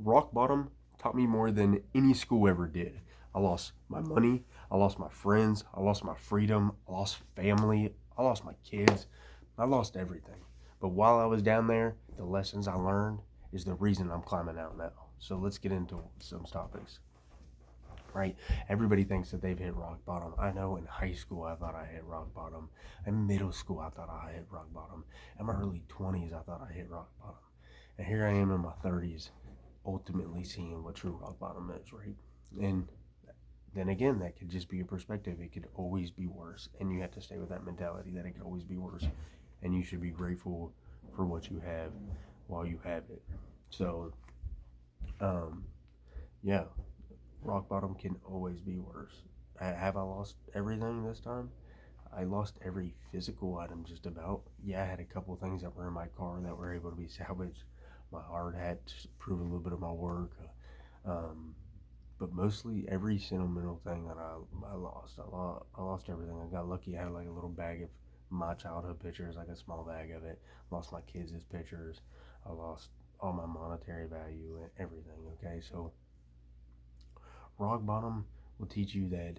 rock bottom taught me more than any school ever did. I lost my money, I lost my friends, I lost my freedom, I lost family, I lost my kids, I lost everything. But while I was down there, the lessons I learned is the reason I'm climbing out now. So let's get into some topics. Right? Everybody thinks that they've hit rock bottom. I know in high school I thought I hit rock bottom. In middle school I thought I hit rock bottom. In my early 20s I thought I hit rock bottom. And here I am in my 30s, ultimately seeing what true rock bottom is, right? And then again, that could just be a perspective. It could always be worse. And you have to stay with that mentality that it could always be worse. And you should be grateful for what you have while you have it. So, um, yeah, rock bottom can always be worse. Have I lost everything this time? I lost every physical item just about. Yeah, I had a couple of things that were in my car that were able to be salvaged. My hard hat to prove a little bit of my work. Um, but mostly every sentimental thing that I lost. I lost everything. I got lucky. I had like a little bag of my childhood pictures, like a small bag of it. Lost my kids' pictures. I lost all my monetary value and everything. Okay, so rock bottom will teach you that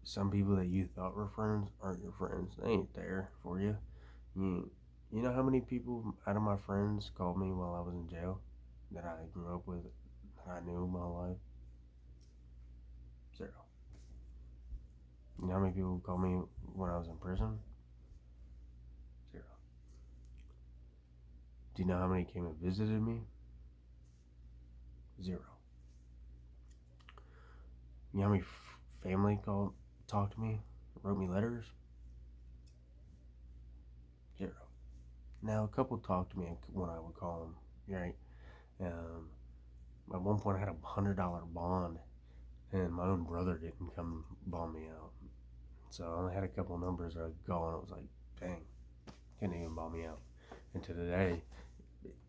some people that you thought were friends aren't your friends. They ain't there for you. You know how many people out of my friends called me while I was in jail that I grew up with, that I knew my whole life? Zero. You know how many people called me when I was in prison? Zero. Do you know how many came and visited me? Zero. You know how many family called, talked to me, wrote me letters? Zero. Now, a couple talked to me when I would call them, right? Um, at one point, I had $100 bond, and my own brother didn't come bond me out. So I only had a couple numbers I could call, and it was like, dang, couldn't even bond me out. And to today,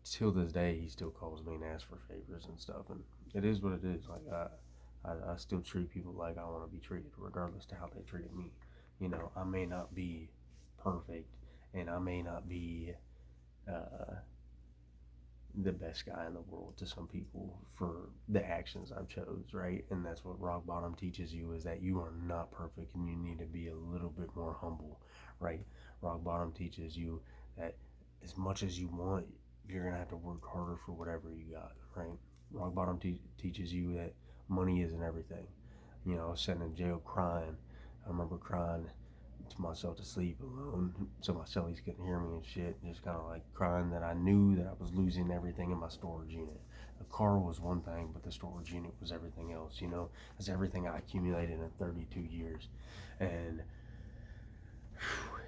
till this day, he still calls me and asks for favors and stuff, and it is what it is. Like I still treat people like I want to be treated, regardless to how they treated me. You know, I may not be perfect, and I may not be uh, the best guy in the world to some people for the actions I've chose, right? And that's what rock bottom teaches you, is that you are not perfect and you need to be a little bit more humble, right? Rock bottom teaches you that as much as you want, you're gonna have to work harder for whatever you got, right? Rock bottom teaches you that money isn't everything. You know, I was sitting in jail crying. I remember crying to myself to sleep alone so my cellies couldn't hear me and shit. Just kind of like crying that I knew that I was losing everything in my storage unit. The car was one thing, but the storage unit was everything else, you know? It's everything I accumulated in 32 years. And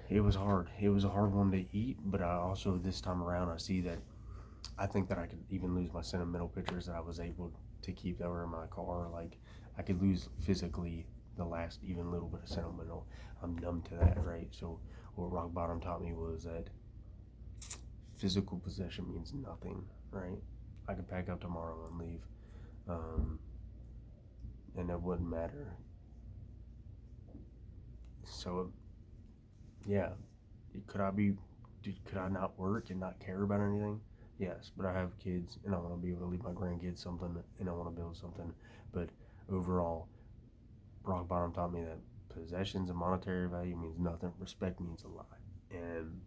it was hard. It was a hard one to eat, but I also, this time around, I see that I think that I could even lose my sentimental pictures that I was able to keep that were in my car. Like, I could lose physically the last even little bit of sentimental. I'm numb to that, right? So what rock bottom taught me was that physical possession means nothing, right? I could pack up tomorrow and leave, um, and it wouldn't matter. So yeah, could I be? Could I not work and not care about anything? Yes, but I have kids and I want to be able to leave my grandkids something, and I want to build something. But overall, rock bottom taught me that possessions and monetary value means nothing. Respect means a lot, and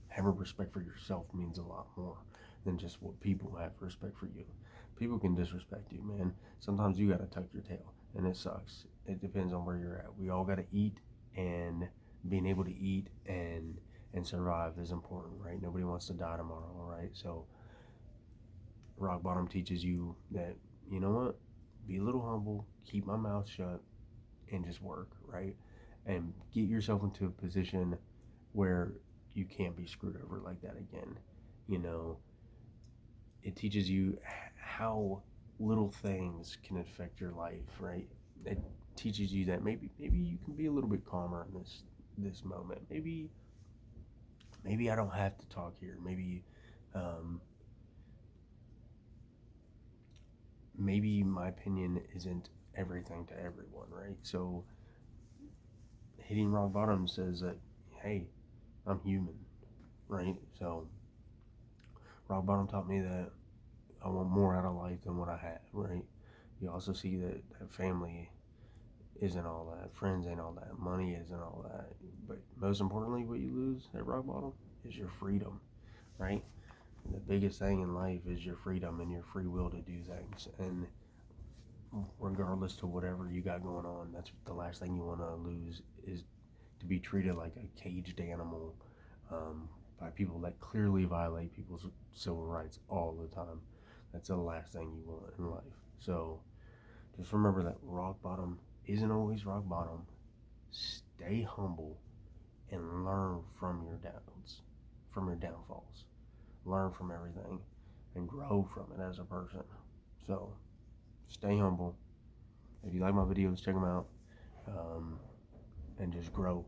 having respect for yourself means a lot more than just what people have respect for you. People can disrespect you, man. Sometimes you gotta tuck your tail, and it sucks. It depends on where you're at. We all gotta eat, and being able to eat and survive is important, right? Nobody wants to die tomorrow, right? So rock bottom teaches you that, you know what? Be a little humble, keep my mouth shut, and just work, right? And get yourself into a position where you can't be screwed over like that again. You know, it teaches you how little things can affect your life, right? It teaches you that maybe you can be a little bit calmer in this moment. Maybe I don't have to talk here. Um, maybe my opinion isn't everything to everyone, right? So hitting rock bottom says that, hey, I'm human, right? So rock bottom taught me that I want more out of life than what I have, right? You also see that family isn't all that, friends ain't all that, money isn't all that. But most importantly, what you lose at rock bottom is your freedom, right? The biggest thing in life is your freedom and your free will to do things. And regardless to whatever you got going on, that's the last thing you want to lose is to be treated like a caged animal by people that clearly violate people's civil rights all the time. That's the last thing you want in life. So just remember that rock bottom isn't always rock bottom. Stay humble and learn from your downs, from your downfalls. Learn from everything and grow from it as a person. So stay humble. If you like my videos, check them out, and just grow.